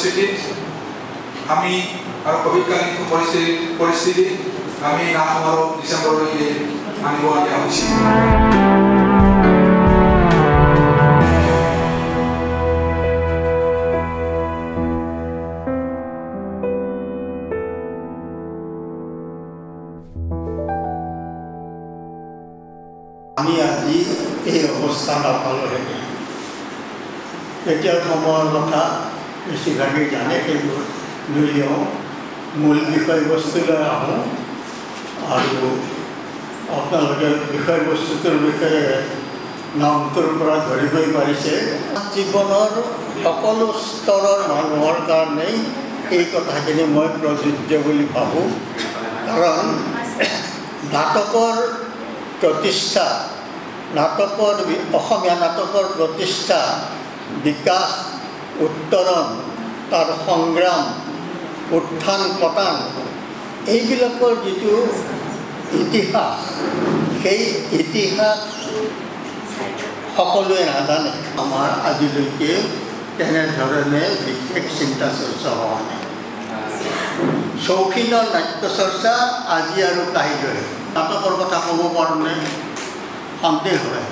পৰিস্থিতিত আমি আৰু কোভিডকালীন পৰিস্থিতিত আমি নাম সমাৰোহ ডিচেম্বৰলৈকে আনিবলগীয়া হৈছিল। আমি আজি এই অৱস্থা নাপালোহে। এতিয়াৰ সময়ৰ কথা বেছিভাগেই জানে, কিন্তু নুলিয়াওঁ। মূল বিষয়বস্তুলৈ আহোঁ আৰু আপোনালোকে বিষয়বস্তুটোৰ বিষয়ে নামটোৰ পৰা ধৰিবই পাৰিছে। জীৱনৰ সকলো স্তৰৰ মানুহৰ কাৰণেই এই কথাখিনি মই প্ৰযোজ্য বুলি ভাবোঁ, কাৰণ নাটকৰ প্ৰতিষ্ঠা, অসমীয়া নাটকৰ প্ৰতিষ্ঠা, বিকাশ, উত্তৰণ, তাৰ সংগ্ৰাম, উত্থান পতান, এইবিলাকৰ যিটো ইতিহাস, সেই ইতিহাস সকলোৱে নাজানে। আমাৰ আজিলৈকে তেনেধৰণে বিশেষ চিন্তা চৰ্চা হোৱা নাই। চৌখিনৰ নাট্য চৰ্চা আজি আৰু কাহিলৈ নাটকৰ কথা ক'ব পাৰোঁনে সন্দেহ হয়,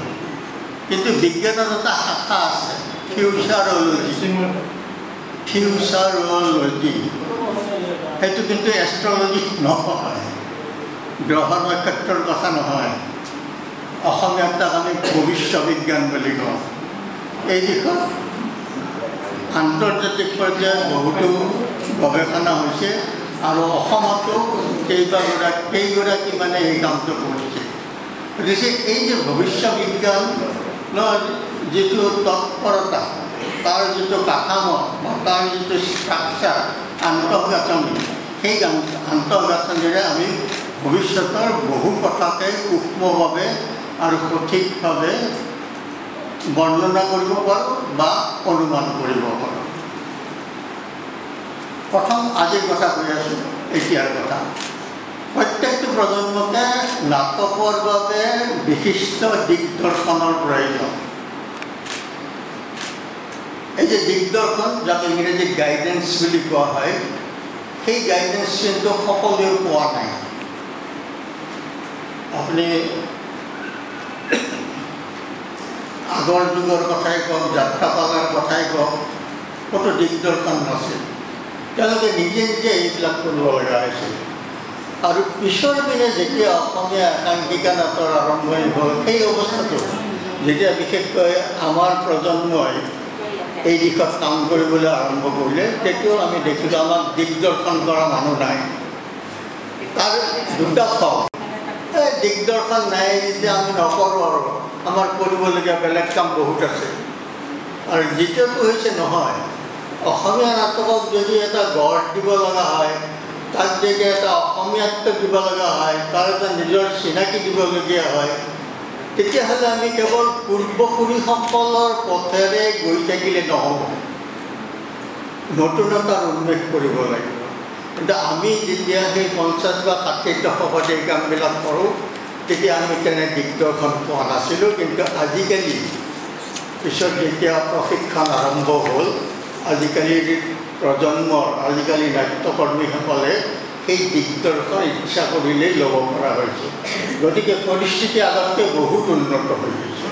কিন্তু বিজ্ঞানৰ এটা শাখা আছে, ফিউচাৰলজি। সেইটো কিন্তু এষ্ট্ৰলজি নহয়, গ্ৰহ নক্ষত্ৰৰ কথা নহয়। অসমীয়াত তাক আমি ভৱিষ্য বিজ্ঞান বুলি কওঁ। এই দিশত আন্তৰ্জাতিক পৰ্যায়ত বহুতো গৱেষণা হৈছে আৰু অসমতো কেইগৰাকী মানে এই কামটো কৰিছে। গতিকে এই যে ভৱিষ্য বিজ্ঞানৰ যিটো তৎপৰতা, তাৰ যিটো কাঠামো বা তাৰ যিটো ষ্ট্ৰাকচাৰ, আন্তঃগাঁথনি, সেই আন্তঃগাঁথনিৰে আমি ভৱিষ্যতৰ বহু কথাকে সূক্ষ্মভাৱে আৰু সঠিকভাৱে বৰ্ণনা কৰিব পাৰোঁ বা অনুমান কৰিব পাৰোঁ। প্ৰথম আজিৰ কথা কৈ আছোঁ, এতিয়াৰ কথা। প্ৰত্যেকটো প্ৰজন্মকে নাটকৰ বাবে বিশিষ্ট দিগদৰ্শনৰ প্ৰয়োজন। এই যে দিগদৰ্শন, যাক ইংৰাজীত গাইডেন্স বুলি কোৱা হয়, সেই গাইডেন্স কিন্তু সকলোৱে পোৱা নাই। আপুনি আগৰ যুগৰ কথাই কওক, যাত্ৰাপালাৰ কথাই কওক, ক'তো দিগদৰ্শন নাছিল। তেওঁলোকে নিজে নিজে এইবিলাক কৰিব লগা হৈছিল। আৰু পিছৰ পিনে যেতিয়া অসমীয়া একাংকিকা নাটৰ আৰম্ভণি হ'ল, সেই অৱস্থাটো যেতিয়া বিশেষকৈ আমাৰ প্ৰজন্মই এই দিশত কাম কৰিবলৈ আৰম্ভ কৰিলে, তেতিয়াও আমি দেখিলোঁ আমাক দিগদৰ্শন কৰা মানুহ নাই। তাৰ দুটা ফল, এই দিগদৰ্শন নাই যেতিয়া আমি নকৰোঁ, আৰু আমাৰ কৰিবলগীয়া বেলেগ কাম বহুত আছে। আৰু দ্বিতীয়টো হৈছে নহয়, অসমীয়া নাটকক যদি এটা গঢ় দিব লগা হয়, তাক যদি এটা অসমীয়াত্ব দিব লগা হয়, তাৰ এটা নিজৰ চিনাকি দিবলগীয়া হয়, তেতিয়াহ'লে আমি কেৱল পূৰ্বসূৰীসকলৰ পথেৰে গৈ থাকিলে নহ'ব, নতুনতাৰ উন্মেষ কৰিব লাগিব। কিন্তু আমি যেতিয়া সেই 50 বা 60 দশকত এই কামবিলাক কৰোঁ, তেতিয়া আমি তেনে দিগদৰ্শন পোৱা নাছিলোঁ। কিন্তু আজিকালি পিছত যেতিয়া প্ৰশিক্ষণ আৰম্ভ হ'ল, আজিকালিৰ প্ৰজন্মৰ, আজিকালি নাট্যকৰ্মীসকলে সেই দিগদৰ্শন ইচ্ছা কৰিলেই ল'ব পৰা হৈছে। গতিকে পৰিস্থিতি আগতকৈ বহুত উন্নত হৈ গৈছে।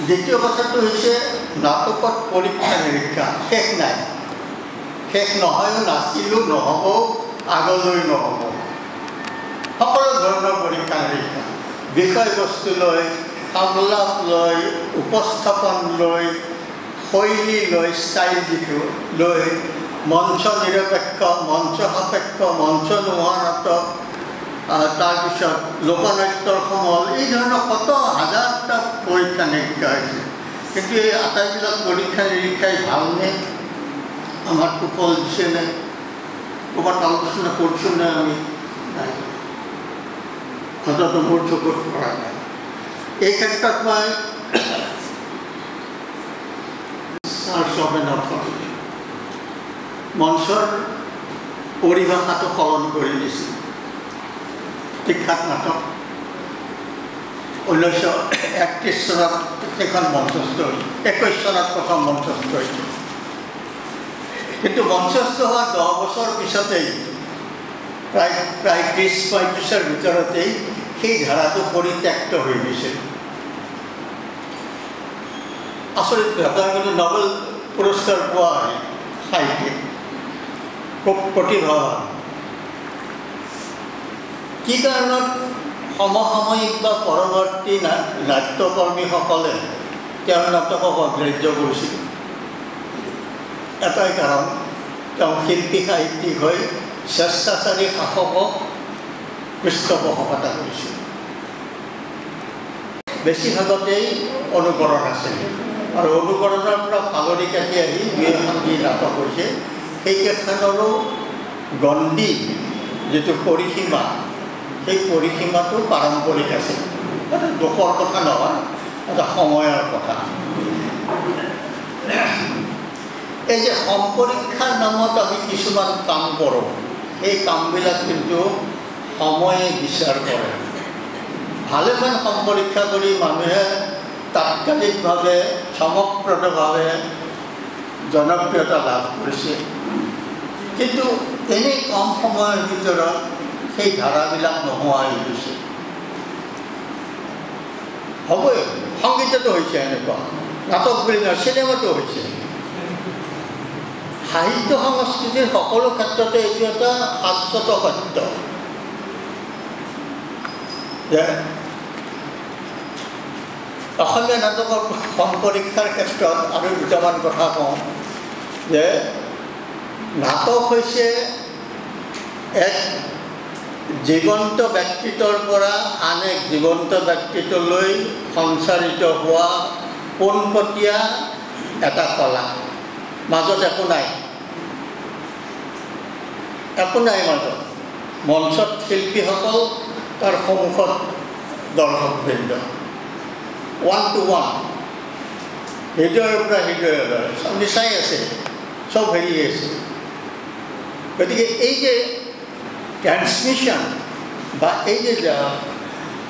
দ্বিতীয় কথাটো হৈছে নাটকত পৰীক্ষা নিৰীক্ষা শেষ নাই, শেষ নহয়ও, নাছিলো, নহ'ব, আগলৈ নহ'ব। সকলো ধৰণৰ পৰীক্ষা নিৰীক্ষা, বিষয়বস্তু লৈ, সংলাপ লৈ, উপস্থাপন লৈ, শৈলী লৈ, ষ্টাইল যিটো লৈ, মঞ্চ নিৰপেক্ষ, মঞ্চ সাপেক্ষ, মঞ্চ নোহোৱা নাটক, তাৰপিছত লোকনাট্যৰ সমল, এই ধৰণৰ কত হাজাৰটা পৰীক্ষা নিৰীক্ষা হৈছে। কিন্তু এই আটাইবিলাক পৰীক্ষা নিৰীক্ষাই ভালনে, আমাৰ সুফল দিছেনে, ক'ৰবাত আলোচনা কৰিছোঁনে আমি? নাই, অন্ততঃ মোৰ চকুত পৰা নাই। এই ক্ষেত্ৰত মই মঞ্চৰ পৰিভাষাটো সলনি কৰি দিছিল। বিখ্যাত নাটক 1931 চনত সেইখন মঞ্চস্থ হৈছিল, 21 চনত প্ৰথম মঞ্চস্থ হৈছিল। কিন্তু মঞ্চস্থ হোৱা 10 বছৰ পিছতেই প্ৰায় 30-35 ভিতৰতেই সেই ধাৰাটো পৰিত্যক্ত হৈ গৈছিল। আচৰিত কথা, কিন্তু নোবেল পুৰস্কাৰ পোৱা হয় সাহিত্যিক, খুব প্ৰতিভাৱান। কি কাৰণত সমসাময়িক বা পৰৱৰ্তী নাট্যকৰ্মীসকলে তেওঁৰ নাটকক অগ্ৰাহ্য কৰিছিল? এটাই কাৰণ, তেওঁ শিল্পী সাহিত্যিক হৈ স্বেচ্ছাচাৰী শাসকক পৃষ্ঠপোষকতা কৰিছিল। বেছিভাগতেই অনুকৰণ আছিল, আৰু অনুকৰণৰ পৰা ফালৰি কাটি আহি 2-এখন যি নাটক হৈছে, সেইকেইখনৰো গণ্ডি যিটো পৰিসীমা, সেই পৰিসীমাটো পাৰম্পৰিক আছিল। এটা দুখৰ কথা নহয়, এটা সময়ৰ কথা। এই যে সম্পৰীক্ষাৰ নামত আমি কিছুমান কাম কৰোঁ, সেই কামবিলাক কিন্তু সময়ে বিচাৰ কৰে। ভালেমান সম্পৰীক্ষা কৰি মানুহে তাৎক্ষণিকভাৱে চমকপ্ৰদভাৱে জনপ্ৰিয়তা লাভ কৰিছে, কিন্তু এনে কম সময়ৰ ভিতৰত সেই ধাৰাবিলাক নোহোৱা হৈ গৈছে। হ'বই, সংগীততো হৈছে এনেকুৱা, নাটক বুলি নহয়, চিনেমাতো হৈছে। সাহিত্য সংস্কৃতিৰ সকলো ক্ষেত্ৰতে এইটো এটা শাশ্বত সত্য যে অসমীয়া নাটকৰ সম্পৰীক্ষাৰ ক্ষেত্ৰত আৰু দুটামান কথা কওঁ যে নাটক হৈছে এক জীৱন্ত ব্যক্তিত্বৰ পৰা আন এক জীৱন্ত ব্যক্তিত্বলৈ সঞ্চাৰিত হোৱা পোনপটীয়া এটা কলা। মাজত একো নাই, একো নাই মাজত। মঞ্চত শিল্পীসকল, তাৰ সন্মুখত দৰ্শকবৃন্দ, 1-to-1, হৃদয়ৰ পৰা হৃদয়লৈ আপুনি চাই আছে, চব হেৰি আছে। গতিকে এই যে ট্ৰেন্সমিশ্যন বা এই যে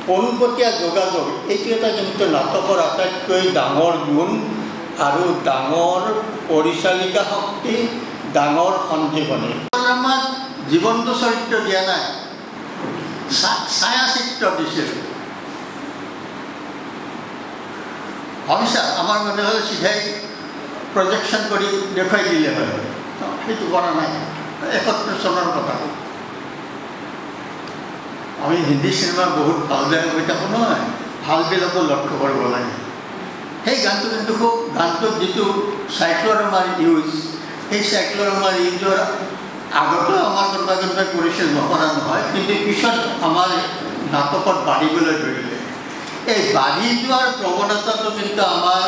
পোনপটীয়া যোগাযোগ, এইটো এটা কিন্তু নাটকৰ আটাইতকৈ ডাঙৰ গুণ আৰু ডাঙৰ পৰিচালিকা শক্তি, ডাঙৰ সঞ্জীৱনী। আমাক জীৱন্ত চৰিত্ৰ দিয়া নাই, ছায়াচিত্ৰ দিছিল। ভাবিছা আমাৰ মানুহে হ'লে চিধাই প্ৰজেকশ্যন কৰি দেখুৱাই দিলে হয়, সেইটো কৰা নাই। 71 চনৰ কথা। আমি হিন্দী চিনেমা বহুত ভাল বেয়া কৰি থাকোঁ নহয়, ভালবিলাকো লক্ষ্য কৰিব লাগে। সেই গানটো কিন্তু খুব, গানটোত যিটো চাইক্ল'ৰামাৰ ইউজ, সেই চাইক্ল'ৰামাৰ ইউজৰ আগতেও আমাৰ কোনোবা কোনোবাই কৰিছিল, নকৰা নহয়, কিন্তু পিছত আমাৰ নাটকত বাঢ়িবলৈ ধৰিলে। এই বাঢ়ি যোৱাৰ প্ৰৱণতাটো কিন্তু আমাৰ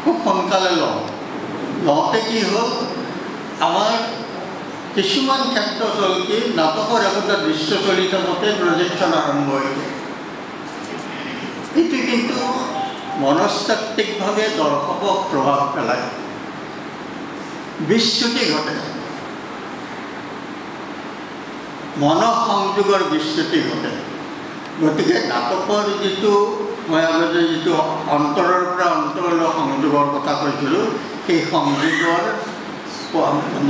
খুব সোনকালে লওঁতে কি হ'ল, আমাৰ কিছুমান ক্ষেত্ৰত হ'ল কি, নাটকৰ একোটা দৃশ্য চলি থাকোঁতে প্ৰজেকশ্যন আৰম্ভ হৈছে। এইটো কিন্তু মনস্তাত্ত্বিকভাৱে দৰ্শকক প্ৰভাৱ পেলায়, বিচ্যুতি ঘটে, মনঃসংযোগৰ বিচ্যুতি ঘটে। গতিকে নাটকৰ যিটো মই আগতে যিটো অন্তৰৰ পৰা অন্তৰলৈ সংযোগৰ কথা কৈছিলোঁ, সেই সংযোগৰ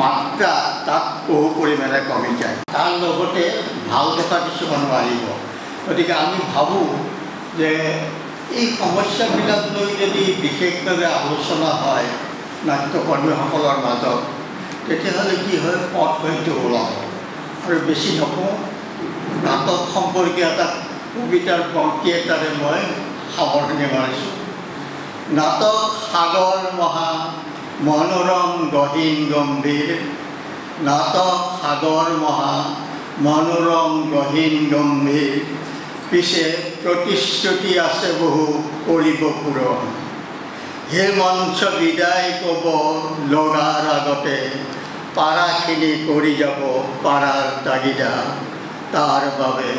মাত্ৰা তাত বহু পৰিমাণে কমি যায়। তাৰ লগতে ভাল কথা কিছুমানো আহিব। গতিকে আমি ভাবোঁ যে এই সমস্যাবিলাক লৈ যদি বিশেষভাৱে আলোচনা হয় নাট্যকৰ্মীসকলৰ মাজত, তেতিয়াহ'লে কি হয়, পথ হয়তো ওলাব। আৰু বেছি নকওঁ, নাটক সম্পৰ্কীয় এটা কবিতাৰ পংক্তি এটাৰে মই সামৰণি মাৰিছোঁ। নাটক সাগৰ মহা মনোৰম গহীন গম্ভীৰ, নাটক সাগৰ মহা মনোৰম গহীন গম্ভীৰ, পিছে প্ৰতিশ্ৰুতি আছে বহু কৰিব পূৰণ। হে মঞ্চ বিদায় ক'ব লগাৰ আগতে, পাৰাখিনি কৰি যাব পাৰাৰ তাগিদা, তাৰ বাবে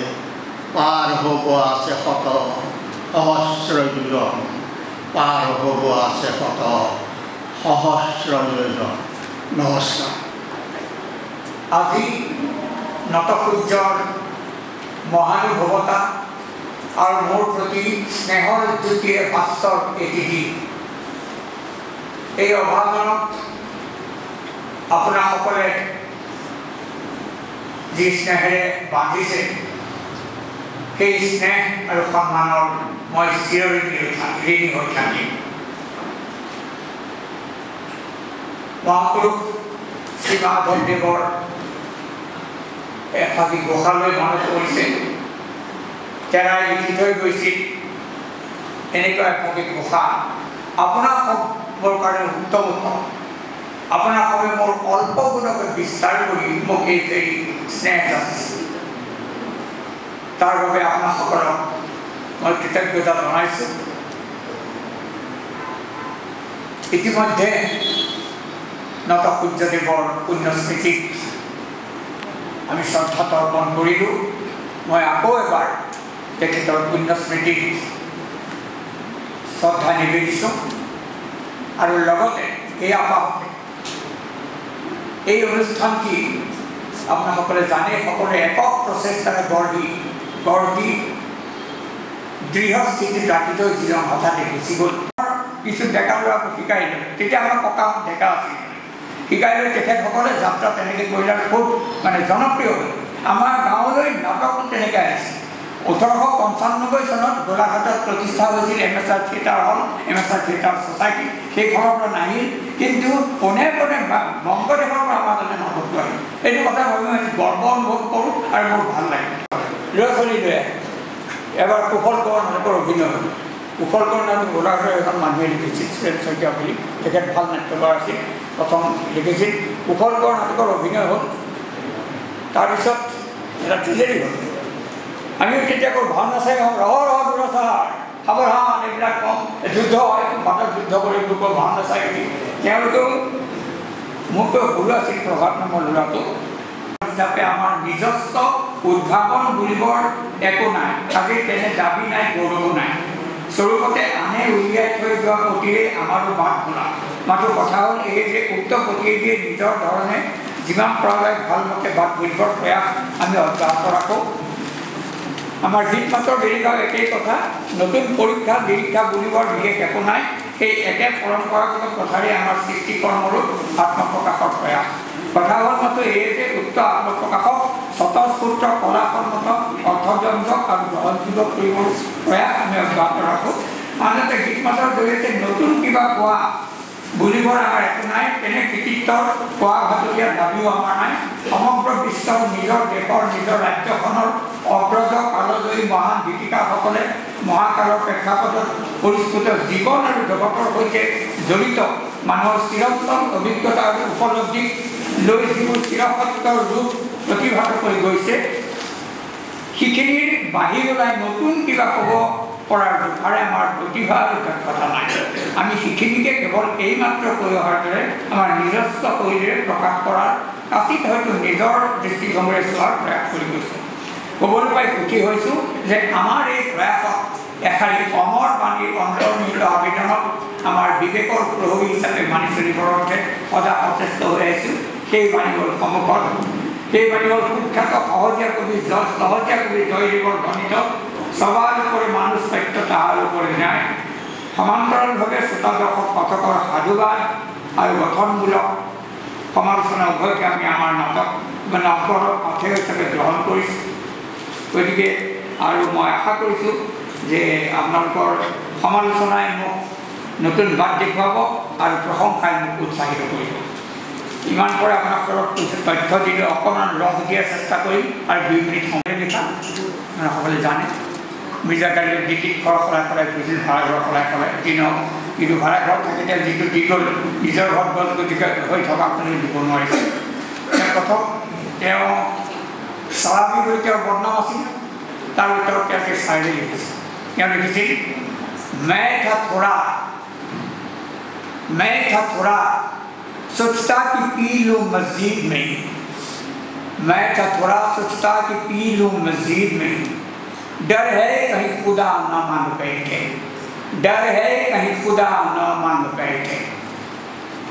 পাৰ হ'ব আছে শত সহস্ৰ যোজন, পাৰ হ'ব আছে শত সহস্ৰ যোজন। নমস্কাৰ। আজি নাটক সূৰ্যৰ মহানুভৱতা और मोर प्रति स्नेहर ज्योतिरे भास्कर एटी दिन এই অভাজনত আপোনাসকলে যি স্নেহেৰে বান্ধিছে সেই স্নেহ আৰু সন্মানৰ মই চিৰঋণী হৈ থাকিম। মহাপুৰুষ শ্ৰী মাধৱদেৱৰ এফাকি গোসালৈ মনত পৰিছে, তেৰাই লিখি থৈ গৈছিল এনেকুৱা এফাকি গোসা, আপোনাৰ মোৰ কাৰণে উত্তম উত্তম, আপোনাৰ সবে মোৰ অল্প গুণকে বিস্তাৰ কৰি মোক এই স্নেহ যাচিছে। তাৰ বাবে আপোনাসকলক মই কৃতজ্ঞতা জনাইছোঁ। ইতিমধ্যে নত সূৰ্যদেৱৰ পুণ্যস্মৃতিত আমি শ্ৰদ্ধা তৰ্পণ কৰিলোঁ। মই আকৌ এবাৰ তেখেতৰ পুণ্যস্মৃতিত শ্ৰদ্ধা নিবেদিছোঁ আৰু লগতে এই আপাহতে এই অনুষ্ঠানটি আপোনাসকলে জানে সকলোৱে একক প্ৰচেষ্টাৰে গঢ় দি দৃঢ় স্থিতিত ৰাখি থৈ যিজন হঠাতে গুচি গ'ল। কিছু ডেকা ল'ৰাক শিকাইলে, তেতিয়া আমাৰ ককা ডেকা আছিল, শিকাইলৈ তেখেতসকলে যাত্ৰা তেনেকৈ কৰিলে খুব জনপ্ৰিয় হ'ল। আমাৰ গাঁৱলৈ নাটকো তেনেকৈ আহিছিল। 1895 চনত গোলাঘাটত প্ৰতিষ্ঠা হৈছিল MSR থিয়েটাৰ হল, MSR থিয়েটাৰ ছ'চাইটি। সেইখনৰ পৰা নাহিল, কিন্তু পোনে পোনে বংগদেশৰ পৰা আমাৰ তাতে নাটকটো আহিল। এইটো কথা মই গৰ্ব অনুভৱ কৰোঁ আৰু মোৰ ভাল লাগে। ল'ৰা ছোৱালীলৈ এবাৰ কুশল কোঁৱৰ নাটকৰ অভিনয় হ'ল। কুশল কোঁৱৰ নাটক গোলাঘাটৰ এজন মানুহে লিখিছিল, সুৰেন শইকীয়া বুলি, তেখেত ভাল নাট্যকাৰ আছিল, প্ৰথম লিখিছিল। কুশল কোঁৱৰ নাটকৰ অভিনয় হ'ল, তাৰপিছত এটা ট্ৰেজেডি হ'ল। আমিও তেতিয়া আকৌ ভাওনা চাই সাৱধান এইবিলাক কম, যুদ্ধ হয়, বাটত যুদ্ধ কৰি লোকৰ ভাওনা চাই উঠি তেওঁলোকেও মোতকৈ সৰু আছিল প্ৰভাত নামৰ ল'ৰাটো হিচাপে আমাৰ নিজস্ব উদ্ভাৱন বুলিবৰ একো নাই, আজি তেনে দাবী নাই, গৌৰৱো নাই। স্বৰূপতে আনে উলিয়াই থৈ যোৱা প্ৰতিৰে আমাৰো বাট খোলা। মাত্ৰ কথা হ'ল এই যে উক্ত প্ৰতিয়েদিয়ে নিজৰ ধৰণে যিমান পৰা যায় ভালমতে বাট বুলিবৰ প্ৰয়াস আমি অব্যাহত ৰাখোঁ। আমাৰ গীত মাতৰ নিৰীক্ষাও একেই কথা, নতুন পৰীক্ষা নিৰীক্ষা বুলিবৰ বিশেষ একো নাই। সেই একে পৰম্পৰাগত কথাৰে আমাৰ সৃষ্টিকৰ্মৰো আত্মপ্ৰকাশৰ প্ৰয়াস। কথা হ'ল মাত্ৰ এই যে উক্ত আত্মপ্ৰকাশক স্বতঃস্ফূৰ্ত কলাসন্মত অৰ্থব্যঞ্জক আৰু গ্ৰহণযোগ্য কৰিবৰ প্ৰয়াস আমি অব্যাহত ৰাখোঁ। আনহাতে গীত মাতৰ জৰিয়তে নতুন কিবা কোৱা বুলিবৰ আমাৰ একো নাই, তেনে কৃতিত্বৰ কোৱা ভাটলীয়া দাবীও আমাৰ নাই। সমগ্ৰ বিশ্বৰ নিজৰ দেশৰ নিজৰ ৰাজ্যখনৰ অগ্ৰজ কালজয়ী মহান গীতিকাৰসকলে মহাকালৰ প্ৰেক্ষাপটত পৰিস্ফুট জীৱন আৰু জগতৰ সৈতে জড়িত মানুহৰ চিৰন্তন অভিজ্ঞতা আৰু উপলব্ধিক লৈ যিবোৰ চিৰসত্যৰ ৰূপ প্ৰতিভাত কৰি গৈছে, সেইখিনিৰ বাহিৰ ওলাই নতুন কিবা ক'ব পৰাৰ জোখাৰে আমাৰ প্ৰতিভা আৰু দক্ষতা নাই। আমি সেইখিনিকে কেৱল এইমাত্ৰ কৈ অহাৰ দৰে আমাৰ নিজস্ব শৈলীৰে প্ৰকাশ কৰাৰ কাচিত হয়তো নিজৰ দৃষ্টিভংগীৰে চোৱাৰ প্ৰয়াস কৰি গৈছোঁ। ক'বলৈ পাই সুখী হৈছোঁ যে আমাৰ এই প্ৰয়াসত এষাৰি অমৰ বাণীৰ অন্তৰ্নিহিত আবেদনত আমাৰ বিবেকৰ প্ৰহৰী হিচাপে মানি চলিবৰ অৰ্থে সদা সচেষ্ট হৈ আহিছোঁ। সেই বাণী হ'ল সন্মুখত, সেই বাণী হ'ল কুখ্যাত সহজীয়া কবি জয়দেৱৰ গণিত সবাৰ উপৰে মানুষ সত্য তাহাৰ উপৰে ন্যায়। সমান্তৰালভাবে শ্ৰোতা দৰ্শক কথকৰ সাধুবাদ আৰু গঠনমূলক সমালোচনা উভয়কে আমি আমাৰ নাটক নাটকৰ পাঠ্য হিচাপে গ্ৰহণ কৰিছোঁ। গতিকে আৰু মই আশা কৰিছোঁ যে আপোনালোকৰ সমালোচনাই মোক নতুন বাট দেখুৱাব আৰু প্ৰশংসাই মোক উৎসাহিত কৰিব। ইমান পৰা আপোনালোকক তথ্য দিলে অকণমান ৰস দিয়াৰ চেষ্টা কৰিম আৰু 2 মিনিট সময় লিখা সকলে জানে। মিৰ্জাকাৰীয়ে ডিটিত ঘৰ সলাই গৈছিল, ভাড়াঘৰ সলাই যি নহওক, কিন্তু ভাড়াঘৰ থাকোঁতে যিটো দি গ'ল নিজৰ ঘৰত গছ গতিকে হৈ থকা কোনো দিব নোৱাৰিছিল। প্ৰথম তেওঁ স্বাভাৱিক হৈ তেওঁৰ বদনাম আছিল, তাৰ উত্তৰত তেওঁকে চাইডে লিখিছিল। তেওঁ লিখিছিল मैं था थोड़ा सोचता कि पी लूँ मस्जिद में, मैं था थोड़ा सोचता कि पी लूँ मस्जिद में, डर है कहीं खुदा न मान बैठे, डर है कहीं खुदा न मान बैठे।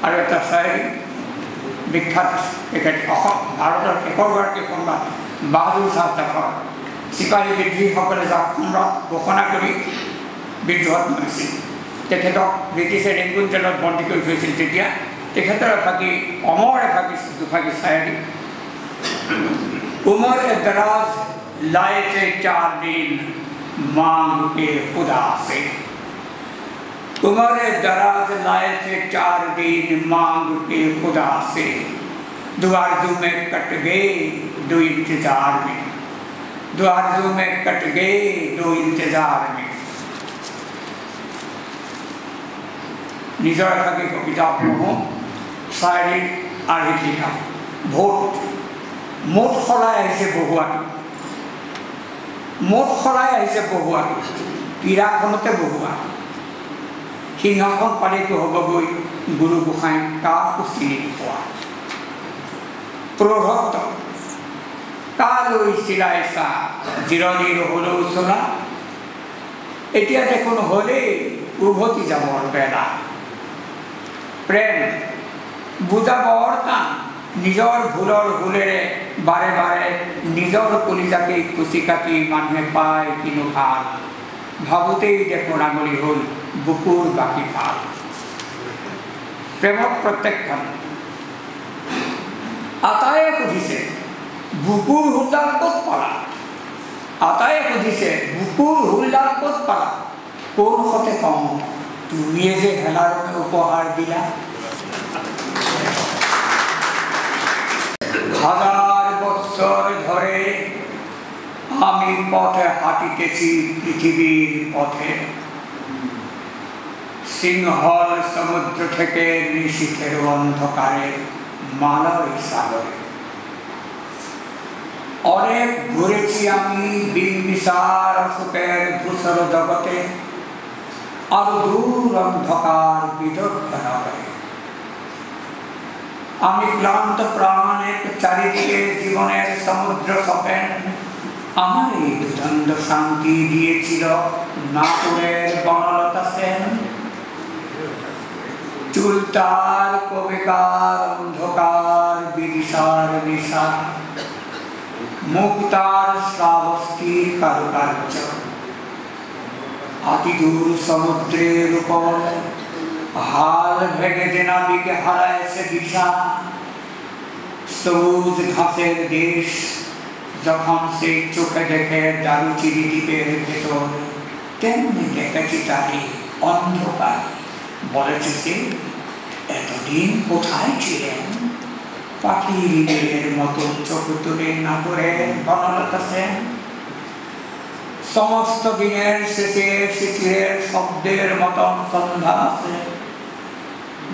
और এটা শায়ৰী বিখ্যাত তেখেত ভাৰতৰ শেষৰগৰাকী সম্ৰাট বাহাদুৰ শাহ জাফৰ চিপাহী বিদ্ৰোহীসকলে যাক সম্ৰাট ঘোষণা কৰি বিদ্ৰোহত নামিছিল। তেখেতক ব্ৰিটিছে ৰেংগুন জেলত বন্দী কৰি থৈছিল। তেতিয়া তেখেতৰ এফাকি অমৰ দুফাকি চায়েৰী उमर दराज लाए थे 4 दिन मांग के खुदा से। उमर दराज लाए थे 4 दिन मांग के खुदा से। दो आरज़ू में कट गए 2 इंतजार में। 2 आरज़ू में कट गए 2 इंतजार में। निजर एफाकी कविता पढ़ो शायरी आर्हित लिखा भोट मोट खलाई आहिছে বহুৱাটো मोट खलाई आहिছে বহুৱাটো পীড়াখনতে বহুৱা সিংহাসন পালেতো হ'বগৈ গুৰু গোসাঁই কাকো চিনি নোপোৱা প্ৰভক্ত কালৈ চিলাই চা জিৰণিৰ হ'লেও চলা এতিয়া দেখোন হ'লে উভতি যাবৰ বেলা প্ৰেম বুজাবৰ কাম নিজৰ ভুলৰ ভুলেৰে বাৰে বাৰে নিজৰ কলিজাকে কুচি কাটি মানুহে পায় কিনো ভাল ভাবোতেই দেখোন আঙুলি হ'ল বুকুৰ বাকী ভাল প্ৰেমক প্ৰত্যেকখন আটায়ে সুধিছে বুকুৰ হুলডাল ক'ত পালা আটায়ে সুধিছে বুকুৰ হুলডাল ক'ত পালা কোন সতে কওঁ তুমিয়ে যে হেলাৰমে উপহাৰ দিলা হাজার বছর ধরে আমি পথে হাঁটিতেছি পৃথিবীর পথে সিংহল সমুদ্র থেকে নিশীথের অন্ধকারে মালয় সাগরে অনেক ঘুরেছি আমি বিম্বিসার অশোকের ধূসর জগতে আর দূর অন্ধকার বিদগ্ধ নগরে আমি ক্লান্ত প্রাণে চারিদিকে জীবনের সমুদ্র সপেন আমার এই দুদণ্ড শান্তি দিয়েছিল নাটোরের বনলতা সেন চুলতার কবিকার অন্ধকার বিদিশার নিশা মুক্তার শ্রাবস্তির কারুকার্য আতি দূর সমুদ্রের উপর হাল ভেঙে যে নাবিকে হারাইছে দিশা সবুজ ঘাসের দেশ যখন সে চোখে দেখে দারুচিনি দ্বীপের ভেতর তেমনি দেখেছি তারে অন্ধকার বলেছে সে এতদিন কোথায় ছিলেন পাখির নীলের মতো চোখ তুলে না করে বনলতা সেন সমস্ত দিনের শেষে শিশিরের শব্দের মতন সন্ধ্যা আছে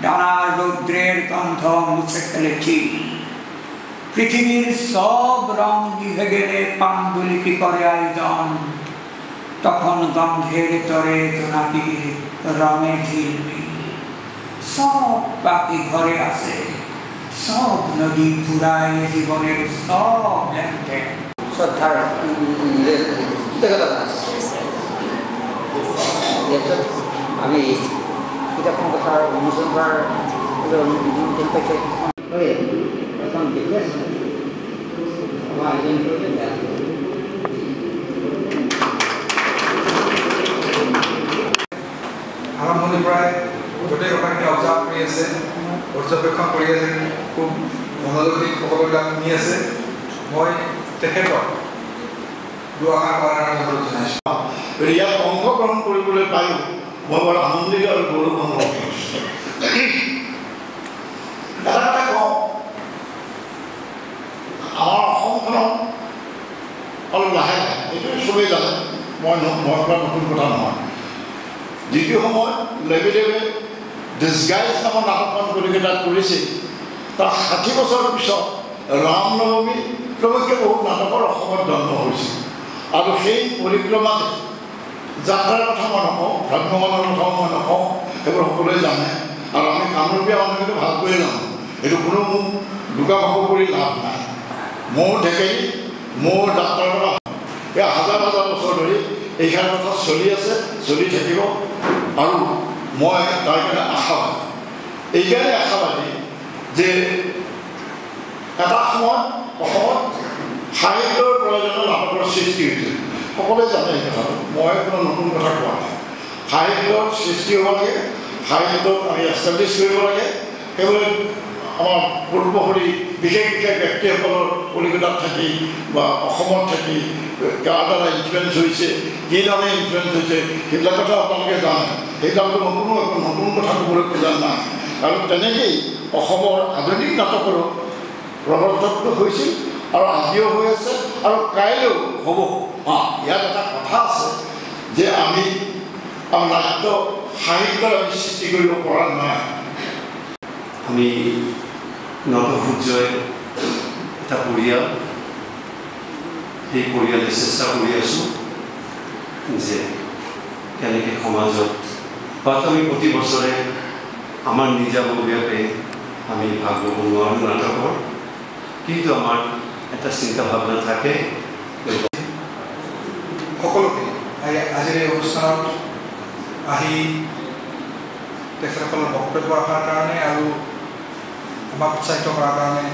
ডানার রৌদ্রের গন্ধ মুছে ফেলেছি পৃথিবীর সব রং নিভে গেলে পাণ্ডুলিপি করে আয়োজন তখন গন্ধের তরে জোনাকির রঙে ঝিলমি সব পাখি ঘরে আসে সব নদী ঘুরায় জীবনের সব লেনদেন শ্রদ্ধার কৃতজ্ঞতা আমি কিতাপখন কথা উন্মোচন কৰাৰ দিন পাইছে এখন বিশেষ আয়োজন কৰিলে আৰম্ভণিৰ পৰাই গোটেই কথাখিনি অবজাৰ্ভ কৰি আছে পৰ্যবেক্ষণ কৰি আছে খুব মনোযোগী সকলোবিলাক শুনি আছে মই তেখেতক দুআষাৰ কৰাৰ কাৰণে অনুৰোধ জনাইছোঁ ইয়াত অংশগ্ৰহণ কৰিবলৈ পাই মই বৰ আনন্দিত আৰু গৌৰৱ অনুভৱ কৰিছোঁ এটা কথা কওঁ আমাৰ অসমখনত অলপ লাহে লাহে এইটো চবেই জানে মই কৰা নতুন কথা নহয় যিটো সময়ত লেবেদেৱে ডিছগাইজ নামৰ নাটকখন কলিকতাত কৰিছিল তাৰ 60 বছৰ পিছত ৰামনৱমী প্ৰমুখ্যে বহুত নাটকৰ অসমত জন্ম হৈছিল আৰু সেই পৰিক্ৰমাতে যাত্ৰাৰ কথা মই নকওঁ ভ্ৰাম্যমানৰ কথাও মই নকওঁ সেইবোৰ সকলোৱে জানে আৰু আমি কামৰূপীয়া মানুহকেইটো ভালকৈয়ে জানো এইটো কোনো মোক লুকাভাকু কৰি লাভ নাই মোৰ ঢেকেৰী মোৰ যাত্ৰাৰ কথা এই হাজাৰ হাজাৰ বছৰ ধৰি এইখান কথা চলি আছে চলি থাকিব আৰু মই তাৰ কাৰণে আশাবাদী এইকাৰণে আশাবাদী যে এটা সময়ত অসমত সাহিত্যৰ প্ৰয়োজনত নাটকৰ সৃষ্টি হৈছিল। সকলোৱে জানে এই কথাটো, মই কোনো নতুন কথা কোৱা নাই। সাহিত্যৰ সৃষ্টি হ'ব লাগে, সাহিত্যক আমি এষ্টাব্লিছ কৰিব লাগে। সেইবোৰ আমাৰ পূৰ্বসূৰী বিশেষ বিশেষ ব্যক্তিসকলৰ কলিকতাত থাকি বা অসমত থাকি কাৰ দ্বাৰা ইনফ্লুৱেঞ্চ হৈছে, কি ধৰণে ইনফ্লুৱেঞ্চ হৈছে, সেইবিলাক কথা আপোনালোকে জানে। সেইবিলাকতো মই কোনো একো নতুন কথা ক'বলৈ খোজা নাই। আৰু তেনেকেই অসমৰ আধুনিক নাটকৰো প্ৰৱৰ্তনটো হৈছিল আৰু আজিও হৈ আছে আৰু কাইলৈও হ'ব। ইয়াত এটা কথা আছে যে আমি নাট্য সাহিত্য আমি সৃষ্টি কৰিব পৰা নাই। আমি নটসূৰ্যই এটা পৰিয়াল, সেই পৰিয়ালে চেষ্টা কৰি আছোঁ যে কেনেকৈ সমাজত হয়তো আমি প্ৰতি বছৰে আমাৰ নিজাববীয়াকৈ আমি ভাগ ল'ব নোৱাৰোঁ নাটকৰ, কিন্তু আমাৰ এটা চিন্তা ভাৱনা থাকে। সকলোকে আজিৰ এই অনুষ্ঠানত আহি তেখেতসকলৰ বক্তব্য ৰখাৰ কাৰণে আৰু আমাক উৎসাহিত কৰাৰ কাৰণে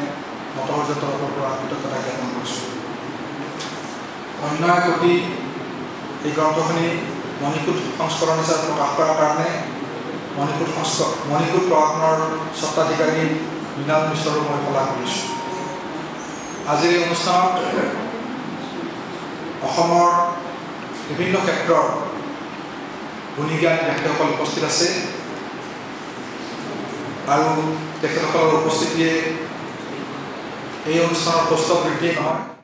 নটসূৰ্যৰ তৰফৰ পৰা কৃতজ্ঞতা জ্ঞাপন কৰিছোঁ। অন্য এক অতি এই গ্ৰন্থখিনি মণিকূট সংস্কৰণ হিচাপে প্ৰকাশ কৰাৰ কাৰণে মণিকূট প্ৰকাশনৰ স্বত্বাধিকাৰী মৃণাল মিশ্ৰৰো মই শলাগ কৰিছোঁ। আজিৰ এই অনুষ্ঠানত অসমৰ বিভিন্ন ক্ষেত্ৰৰ গুণীজ্ঞানী ব্যক্তিসকল উপস্থিত আছে আৰু তেখেতসকলৰ উপস্থিতিয়ে এই অনুষ্ঠানৰ কষ্ট বৃদ্ধি নহয়।